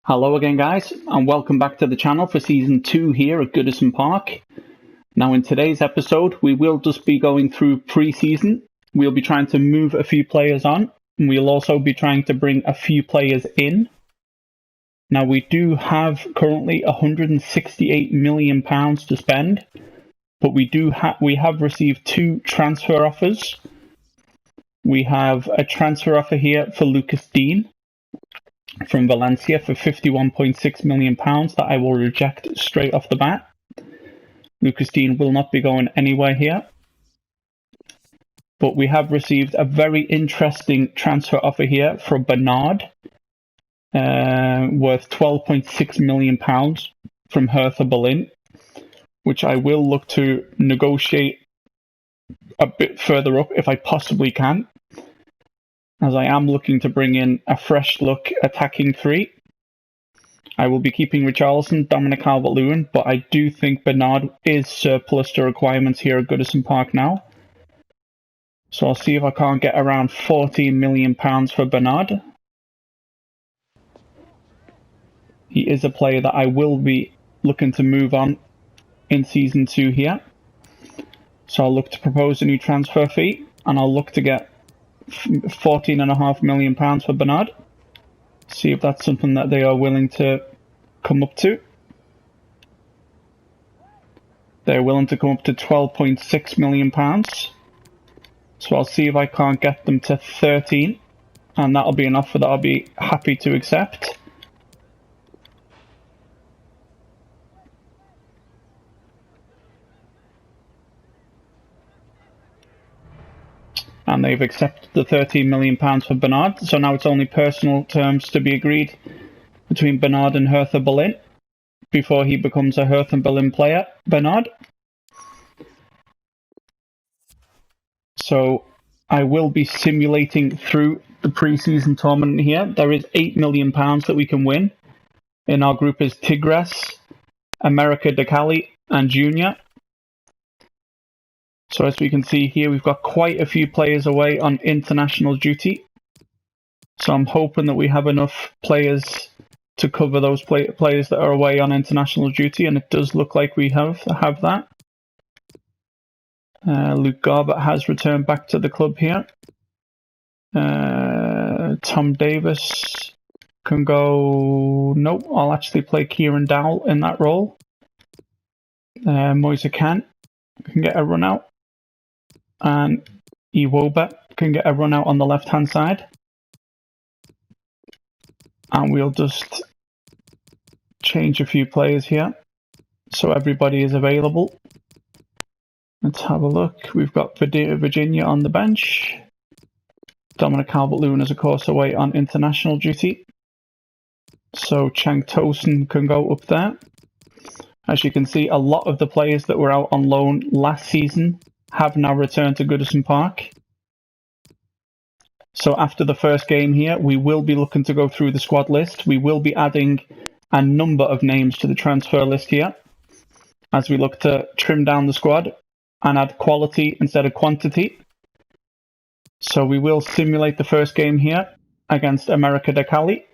Hello again, guys, and welcome back to the channel for Season 2 here at Goodison Park. Now, in today's episode, we will just be going through pre-season. We'll be trying to move a few players on, and we'll also be trying to bring a few players in. Now, we do have currently £168 million to spend, but we have received 2 transfer offers. We have a transfer offer here for Lucas Digne from Valencia for £51.6 million that I will reject straight off the bat. Lucas Digne will not be going anywhere here. But we have received a very interesting transfer offer here for Bernard, worth £12.6 million from Hertha Berlin, which I will look to negotiate a bit further up if I possibly can, as I am looking to bring in a fresh look attacking 3. I will be keeping Richarlison, Dominic Calvert-Lewin, but I do think Bernard is surplus to requirements here at Goodison Park now. So I'll see if I can't get around £14 million for Bernard. He is a player that I will be looking to move on in Season 2 here. So I'll look to propose a new transfer fee, and I'll look to get £14.5 million for Bernard. See if that's something that they are willing to come up to. They're willing to come up to £12.6 million. So I'll see if I can't get them to 13, and that'll be an offer that I'll be happy to accept. And they've accepted the £13 million for Bernard, so now it's only personal terms to be agreed between Bernard and Hertha Berlin before he becomes a Hertha Berlin player, Bernard. So I will be simulating through the pre-season tournament here. There is £8 million that we can win. In our group is Tigres, America de Cali, and Junior. So as we can see here, we've got quite a few players away on international duty. So I'm hoping that we have enough players to cover those players that are away on international duty, and it does look like we have that. Luke Garbett has returned back to the club here. Tom Davis can go... Nope, I'll actually play Kieran Dowell in that role. Moise Kean can get a run out. And Iwoba can get a run out on the left-hand side. And we'll just change a few players here so everybody is available. Let's have a look. We've got Virginia on the bench. Dominic Calvert-Lewin is, of course, away on international duty. So Chang Tosin can go up there. As you can see, a lot of the players that were out on loan last season have now returned to Goodison Park. So after the first game here, we will be looking to go through the squad list. We will be adding a number of names to the transfer list here as we look to trim down the squad and add quality instead of quantity. So we will simulate the first game here against America de Cali.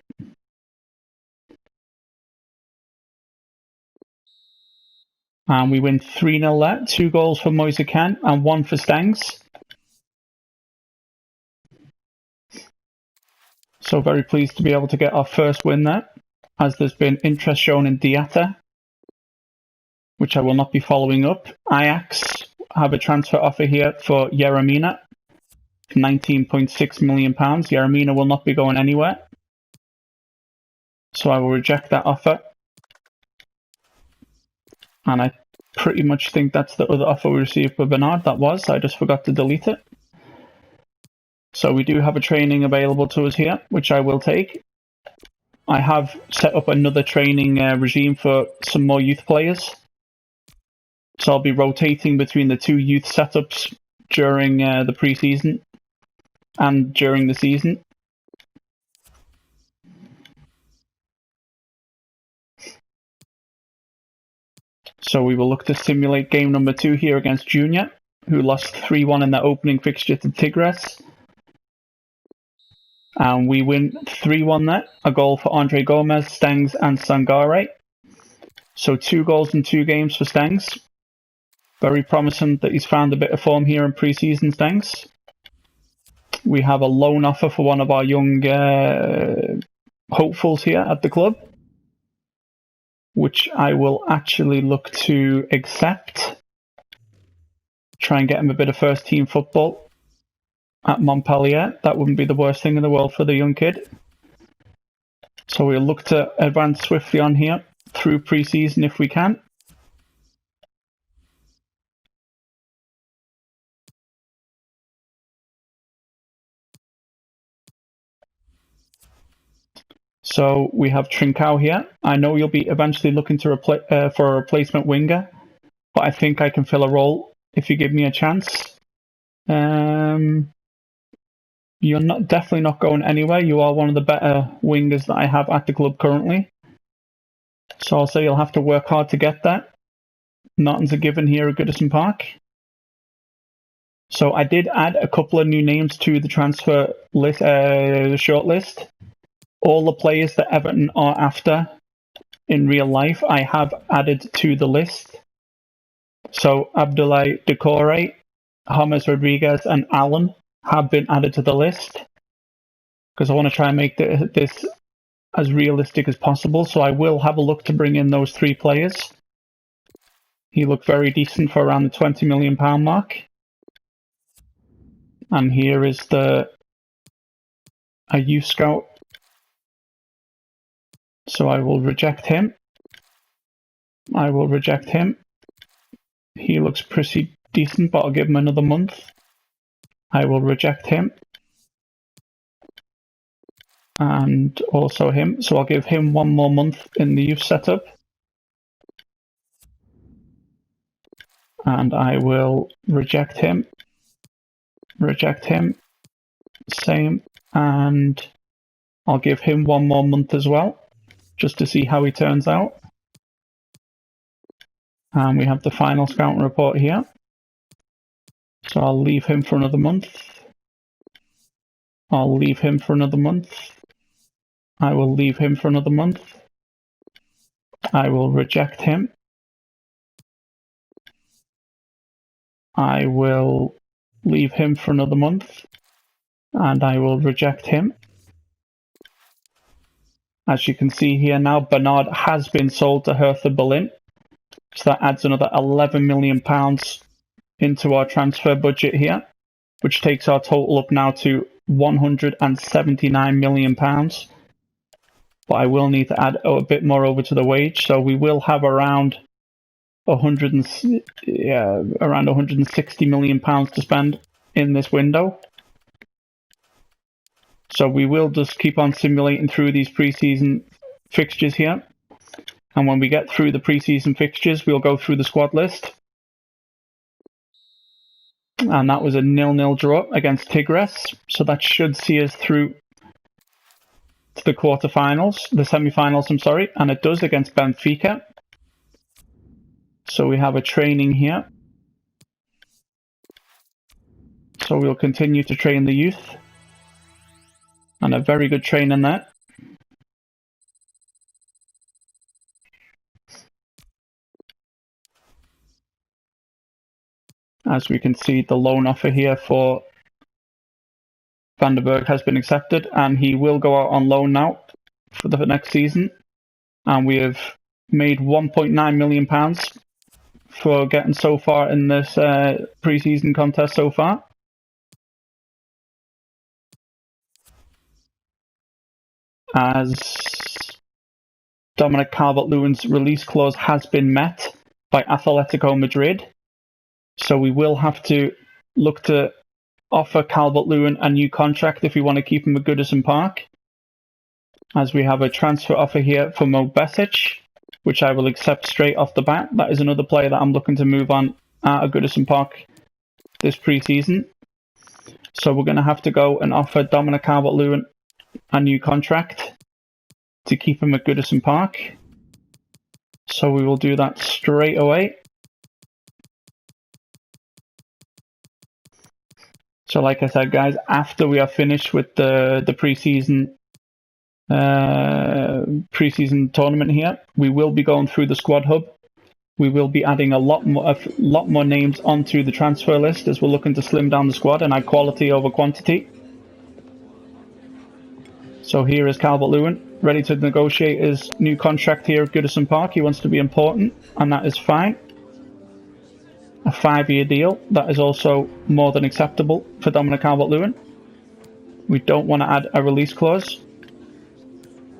And we win 3-0 there. 2 goals for Moise Kean and 1 for Stengs. So very pleased to be able to get our first win there, as there's been interest shown in Diatta, which I will not be following up. Ajax have a transfer offer here for Jeremina, £19.6 million. Jeremina will not be going anywhere. So I will reject that offer. And I pretty much think that's the other offer we received for Bernard. That was. I just forgot to delete it. So we do have a training available to us here, which I will take. I have set up another training regime for some more youth players. So I'll be rotating between the 2 youth setups during the pre-season and during the season. So we will look to simulate game number 2 here against Junior, who lost 3-1 in their opening fixture to Tigres. And we win 3-1 there. A goal for Andre Gomez, Stengs, and Sangare. So 2 goals in 2 games for Stengs. Very promising that he's found a bit of form here in pre-season, Stengs. We have a loan offer for one of our young hopefuls here at the club, which I will actually look to accept. Try and get him a bit of first team football at Montpellier. That wouldn't be the worst thing in the world for the young kid. So we'll look to advance swiftly on here through pre-season if we can. So we have Trincao here. I know you'll be eventually looking to for a replacement winger, but I think I can fill a role if you give me a chance. You're definitely not going anywhere. You are one of the better wingers that I have at the club currently. So I'll say you'll have to work hard to get that. Nothing's a given here at Goodison Park. So I did add a couple of new names to the transfer list, shortlist. All the players that Everton are after in real life, I have added to the list. So Abdoulaye Doucouré, James Rodriguez, and Allen have been added to the list because I want to try and make this as realistic as possible. So I will have a look to bring in those 3 players. He looked very decent for around the £20 million mark. And here is a youth scout. So I will reject him. I will reject him. He looks pretty decent, but I'll give him another month. I will reject him. And also him. So I'll give him 1 more month in the youth setup. And I will reject him. Reject him. Same. And I'll give him 1 more month as well, just to see how he turns out. And we have the final scouting report here. So I'll leave him for another month. I'll leave him for another month. I will leave him for another month. I will reject him. I will leave him for another month. And I will reject him. As you can see here now, Bernard has been sold to Hertha Berlin. So that adds another £11 million into our transfer budget here, which takes our total up now to £179 million. But I will need to add a bit more over to the wage. So we will have around around £160 million to spend in this window. So we will just keep on simulating through these pre-season fixtures here. And when we get through the pre-season fixtures, we'll go through the squad list. And that was a 0-0 draw against Tigres. So that should see us through to the quarterfinals, the semi-finals, I'm sorry. And it does against Benfica. So we have a training here. So we'll continue to train the youth. And a very good training there. As we can see, the loan offer here for Van der Berg has been accepted, and he will go out on loan now for the next season. And we have made £1.9 million for getting so far in this pre-season contest so far. As Dominic Calvert-Lewin's release clause has been met by Atletico Madrid. So we will have to look to offer Calvert-Lewin a new contract if we want to keep him at Goodison Park. As we have a transfer offer here for Mo Besic, which I will accept straight off the bat. That is another player that I'm looking to move on out of Goodison Park this pre-season. So we're going to have to go and offer Dominic Calvert-Lewin a new contract to keep him at Goodison Park. So we will do that straight away. So like I said, guys, after we are finished with the preseason tournament here, we will be going through the squad hub. We will be adding a lot more names onto the transfer list as we're looking to slim down the squad and add quality over quantity. So here is Calvert-Lewin, ready to negotiate his new contract here at Goodison Park. He wants to be important, and that is fine. A 5-year deal, that is also more than acceptable for Dominic Calvert-Lewin. We don't want to add a release clause.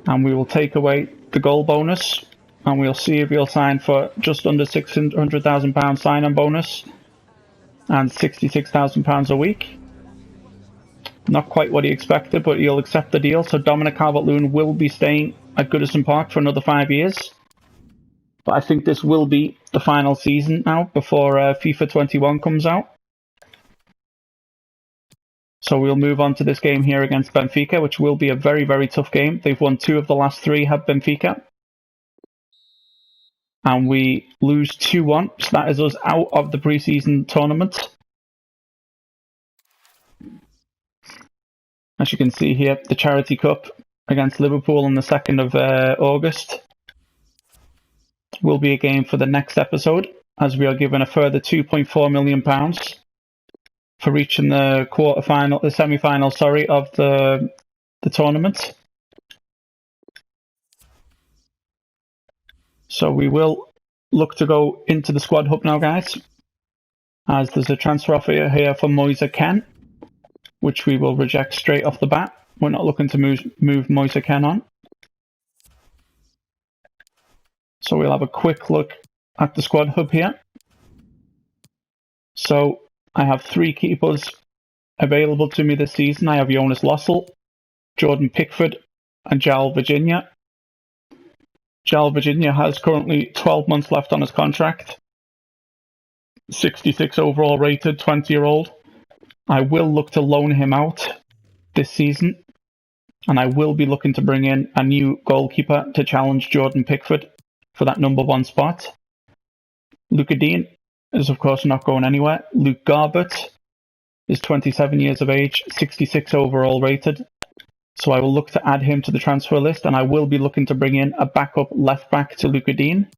And we will take away the goal bonus, and we'll see if he'll sign for just under £600,000 sign-on bonus and £66,000 a week. Not quite what he expected, but he'll accept the deal. So Dominic Calvert-Lewin will be staying at Goodison Park for another 5 years. But I think this will be the final season now before FIFA21 comes out. So we'll move on to this game here against Benfica, which will be a very, very tough game. They've won 2 of the last 3, have Benfica. And we lose 2-1, so that is us out of the preseason tournament. As you can see here, the Charity Cup against Liverpool on the 2nd of August will be a game for the next episode, as we are given a further £2.4 million for reaching the semi-final, of the tournament. So we will look to go into the squad hub now, guys, as there's a transfer offer here for Moise Kean, which we will reject straight off the bat. We're not looking to move Moise Kean on. So we'll have a quick look at the squad hub here. So I have 3 keepers available to me this season. I have Jonas Lossell, Jordan Pickford, and João Virginia. João Virginia has currently 12 months left on his contract. 66 overall rated, 20-year-old. I will look to loan him out this season. And I will be looking to bring in a new goalkeeper to challenge Jordan Pickford for that number 1 spot. Luca Dean is of course not going anywhere. Luke Garbett is 27 years of age, 66 overall rated. So I will look to add him to the transfer list, and I will be looking to bring in a backup left back to Luca Dean.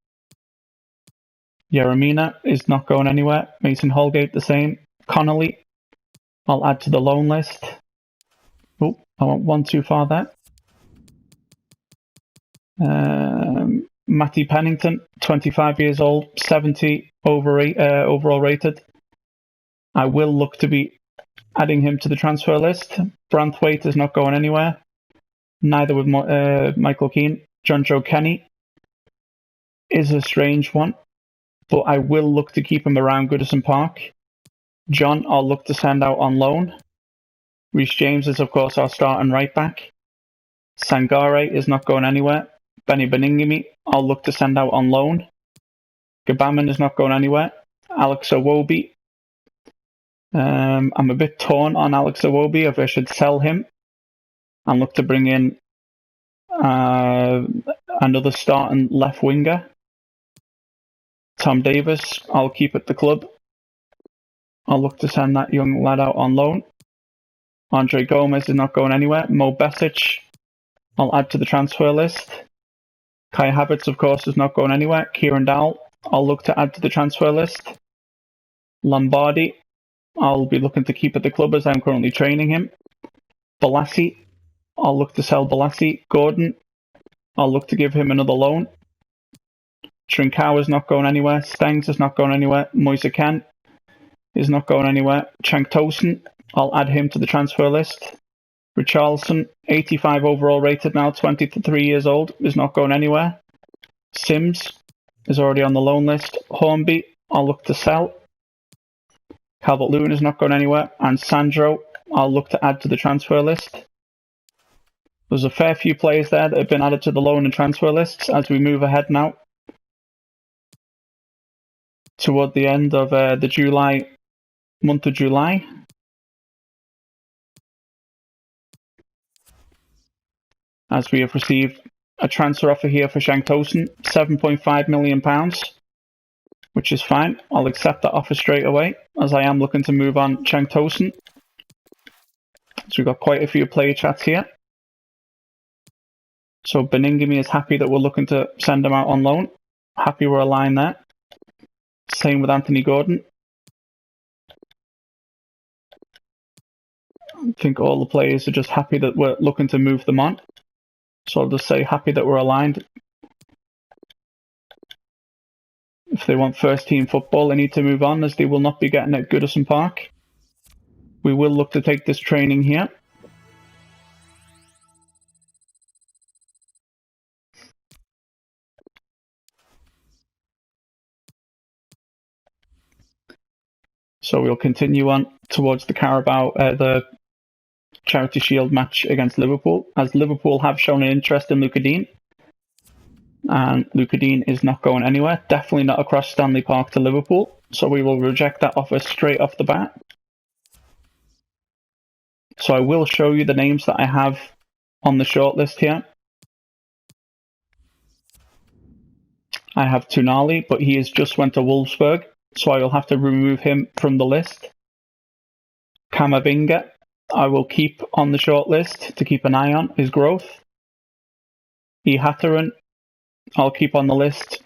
Yeremina is not going anywhere. Mason Holgate the same. Connolly, I'll add to the loan list. Oh, I went one too far there. Matty Pennington, 25 years old, 70 overall rated. I will look to be adding him to the transfer list. Branthwaite is not going anywhere. Neither with Michael Keane. John Joe Kenny is a strange one, but I will look to keep him around Goodison Park. John, I'll look to send out on loan. Reece James is, of course, our starting right back. Sangare is not going anywhere. Benny Beningimi, I'll look to send out on loan. Gabaman is not going anywhere. Alex Iwobi. I'm a bit torn on Alex Iwobi if I should sell him and look to bring in another starting left winger. Tom Davis, I'll keep at the club. I'll look to send that young lad out on loan. Andre Gomez is not going anywhere. Mo Besic, I'll add to the transfer list. Kai Havertz, of course, is not going anywhere. Kieran Dowell, I'll look to add to the transfer list. Lombardi, I'll be looking to keep at the club as I'm currently training him. Balassi, I'll look to sell Balassi. Gordon, I'll look to give him another loan. Trincao is not going anywhere. Stengs is not going anywhere. Moise Kean is not going anywhere. Cenk Tosun, I'll add him to the transfer list. Richarlison, 85 overall rated now, 23 years old, is not going anywhere. Sims is already on the loan list. Hornby, I'll look to sell. Calvert-Lewin is not going anywhere. And Sandro, I'll look to add to the transfer list. There's a fair few players there that have been added to the loan and transfer lists as we move ahead now toward the end of the month of July. As we have received a transfer offer here for Cenk Tosun, £7.5 million, which is fine. I'll accept that offer straight away, as I am looking to move on Cenk Tosun. So we've got quite a few player chats here. So Beningame is happy that we're looking to send him out on loan. Happy we're aligned there. Same with Anthony Gordon. I think all the players are just happy that we're looking to move them on. So I'll just say happy that we're aligned. If they want first team football, they need to move on, as they will not be getting at Goodison Park. We will look to take this training here. So we'll continue on towards the the Charity Shield match against Liverpool, as Liverpool have shown an interest in Luca Dean. And Luca Dean is not going anywhere, definitely not across Stanley Park to Liverpool. So we will reject that offer straight off the bat. So I will show you the names that I have on the shortlist here. I have Tonali, but he has just went to Wolfsburg, so I will have to remove him from the list. Camavinga, I will keep on the shortlist to keep an eye on his growth. Ihataren, I'll keep on the list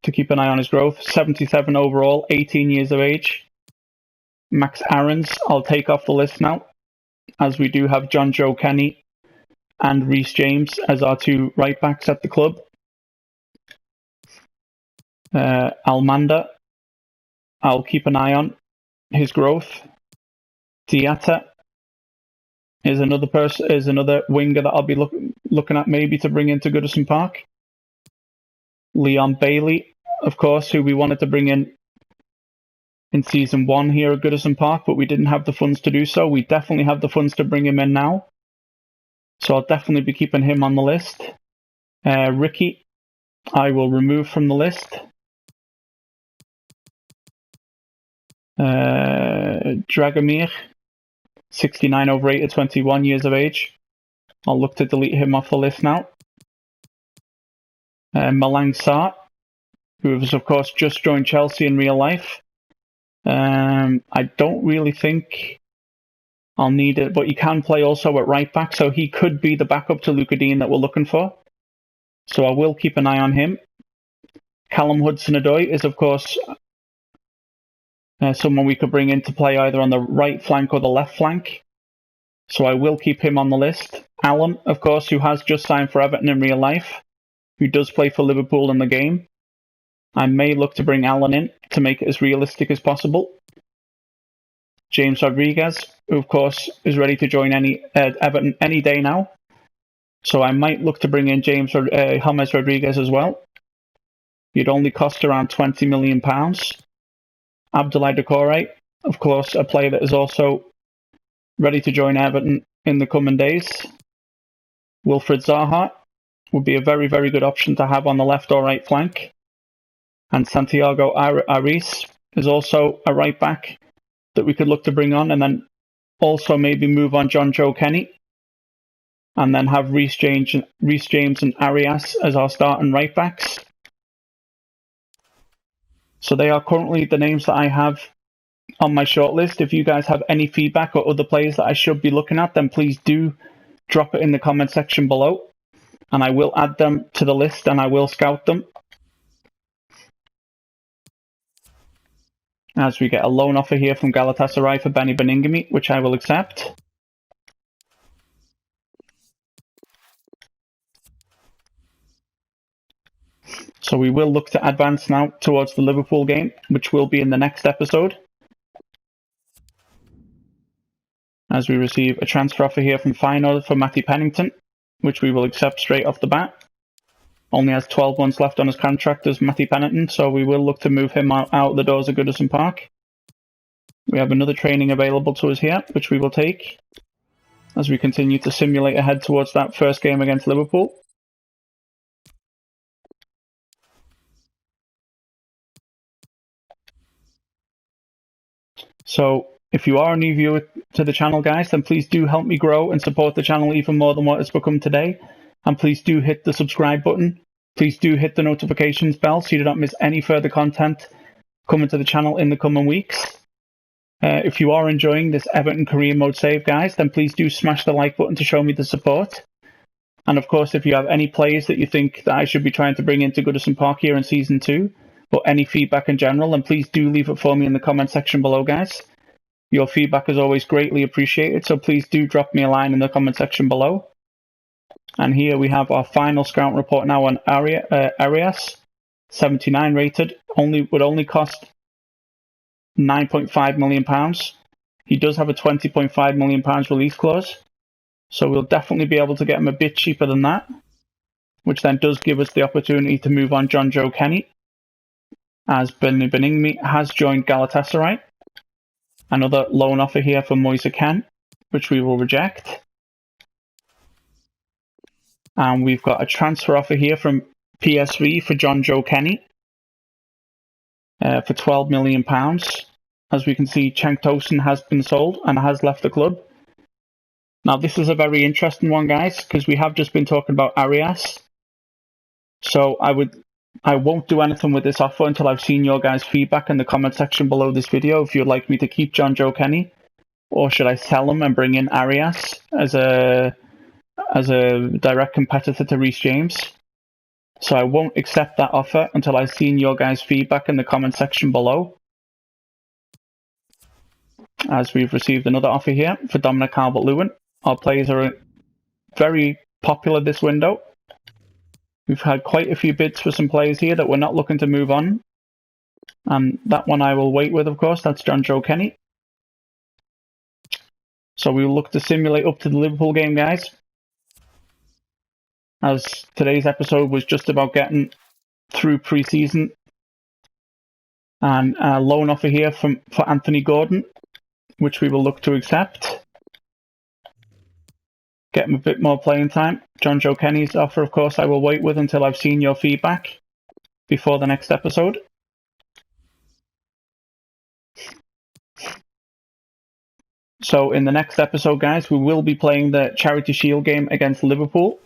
to keep an eye on his growth. 77 overall, 18 years of age. Max Aarons, I'll take off the list now, as we do have John Joe Kenny and Reece James as our two right backs at the club. Almanda, I'll keep an eye on his growth. Diatta is another winger that I'll be looking at maybe to bring into Goodison Park. Leon Bailey, of course, who we wanted to bring in season 1 here at Goodison Park, but we didn't have the funds to do so. We definitely have the funds to bring him in now, so I'll definitely be keeping him on the list. Ricky, I will remove from the list. Dragomir, 69 overrated, 21 years of age. I'll look to delete him off the list now. Malang Sarr, who has of course just joined Chelsea in real life. I don't really think I'll need it, but he can play also at right back, so he could be the backup to Luca Dean that we're looking for. So I will keep an eye on him. Callum Hudson-Odoi is of course someone we could bring in to play either on the right flank or the left flank. So I will keep him on the list. Allen, of course, who has just signed for Everton in real life, who does play for Liverpool in the game. I may look to bring Allen in to make it as realistic as possible. James Rodriguez, who of course is ready to join Everton any day now. So I might look to bring in James Rodriguez as well. He'd only cost around £20 million. Abdoulaye Doucouré, of course, a player that is also ready to join Everton in the coming days. Wilfried Zaha would be a very, very good option to have on the left or right flank. And Santiago Arias is also a right back that we could look to bring on, and then also maybe move on John Joe Kenny, and then have Reece James and Arias as our starting right backs. So they are currently the names that I have on my shortlist. If you guys have any feedback or other players that I should be looking at, then please do drop it in the comment section below, and I will add them to the list and I will scout them. As we get a loan offer here from Galatasaray for Benny Beningame, which I will accept. So we will look to advance now towards the Liverpool game, which will be in the next episode. As we receive a transfer offer here from Feyenoord for Matty Pennington, which we will accept straight off the bat. Only has 12 months left on his contract as Matty Pennington, so we will look to move him out the doors of Goodison Park. We have another training available to us here, which we will take as we continue to simulate ahead towards that first game against Liverpool. So if you are a new viewer to the channel, guys, then please do help me grow and support the channel even more than what it's become today. And please do hit the subscribe button. Please do hit the notifications bell so you do not miss any further content coming to the channel in the coming weeks. If you are enjoying this Everton career mode save, guys, then please do smash the like button to show me the support. And of course, if you have any players that you think that I should be trying to bring into Goodison Park here in Season 2, or any feedback in general, then please do leave it for me in the comment section below, guys. Your feedback is always greatly appreciated, so please do drop me a line in the comment section below. And here we have our final scout report now on Arias, 79 rated, would only cost £9.5 million. He does have a £20.5 million release clause, so we'll definitely be able to get him a bit cheaper than that, which then does give us the opportunity to move on John Joe Kenny, as Benigni has joined Galatasaray. Another loan offer here for Moise Kean, which we will reject. And we've got a transfer offer here from PSV for John Joe Kenny for £12 million. As we can see, Cenk Tosun has been sold and has left the club. Now, this is a very interesting one, guys, because we have just been talking about Arias. So I won't do anything with this offer until I've seen your guys' feedback in the comment section below this video. If you'd like me to keep John Joe Kenny, or should I sell him and bring in Arias as a direct competitor to Reece James? So I won't accept that offer until I've seen your guys' feedback in the comment section below. As we've received another offer here for Dominic Calvert-Lewin. Our players are very popular this window. We've had quite a few bids for some players here that we're not looking to move on. And that one I will wait with, of course. That's John Joe Kenny. So we will look to simulate up to the Liverpool game, guys. As today's episode was just about getting through pre-season. And a loan offer here for Anthony Gordon, which we will look to accept. Get him a bit more playing time. John Joe Kenny's offer, of course, I will wait with until I've seen your feedback before the next episode. So in the next episode, guys, we will be playing the Charity Shield game against Liverpool.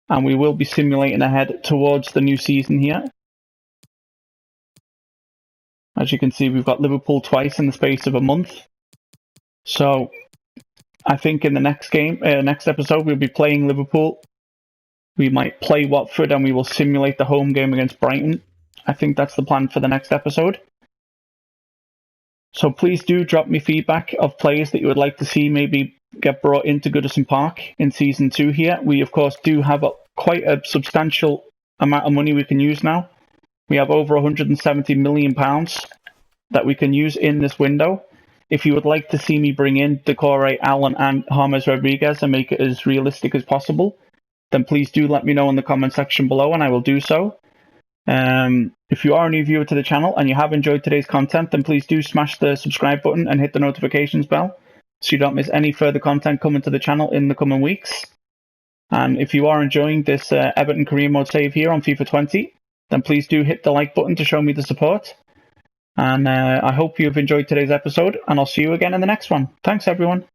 And we will be simulating ahead towards the new season here. As you can see, we've got Liverpool twice in the space of a month. So I think in the next episode, we'll be playing Liverpool. We might play Watford and we will simulate the home game against Brighton. I think that's the plan for the next episode. So please do drop me feedback of players that you would like to see maybe get brought into Goodison Park in Season 2 here. We, of course, do have quite a substantial amount of money we can use now. We have over £170 million that we can use in this window. If you would like to see me bring in Decore, Allen and James Rodriguez and make it as realistic as possible, then please do let me know in the comment section below and I will do so. If you are a new viewer to the channel and you have enjoyed today's content, then please do smash the subscribe button and hit the notifications bell so you don't miss any further content coming to the channel in the coming weeks. And if you are enjoying this Everton career mode save here on FIFA20, then please do hit the like button to show me the support. And I hope you've enjoyed today's episode, and I'll see you again in the next one. Thanks, everyone.